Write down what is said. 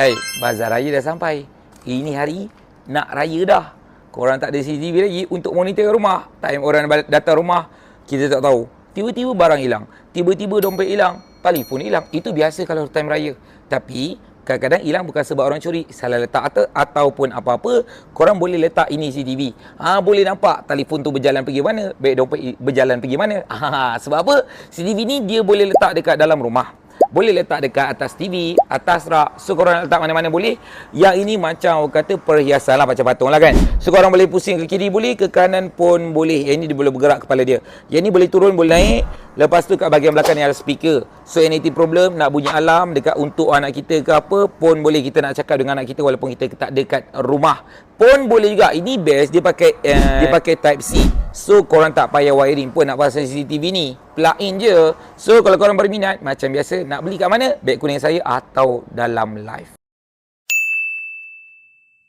Hai, bazar raya dah sampai. Ini hari nak raya dah. Korang tak ada CCTV lagi untuk monitor rumah. Time orang datang rumah, kita tak tahu. Tiba-tiba barang hilang. Tiba-tiba dompet hilang. Telefon hilang. Itu biasa kalau time raya. Tapi kadang-kadang hilang bukan sebab orang curi, salah letak ataupun apa-apa. Korang boleh letak ini CCTV. Boleh nampak telefon tu berjalan pergi mana, baik dompet berjalan pergi mana. Sebab apa? CCTV ni dia boleh letak dekat dalam rumah. Boleh letak dekat atas TV, atas rak. So korang letak mana-mana boleh. Yang ini macam orang kata perhiasan lah, macam patung lah kan. So korang boleh pusing ke kiri boleh, ke kanan pun boleh. Yang ini dia boleh bergerak kepala dia. Yang ni boleh turun, boleh naik. Lepas tu kat bahagian belakang ni ada speaker. So anything problem, nak bunyi alarm dekat untuk anak kita ke apa pun boleh. Kita nak cakap dengan anak kita walaupun kita tak dekat rumah pun boleh juga. Ini best, dia pakai type C. So korang tak payah wiring pun nak pasang CCTV ni. Plug in je. So kalau korang berminat, macam biasa nak beli kat mana? Beg Kuning saya atau dalam live.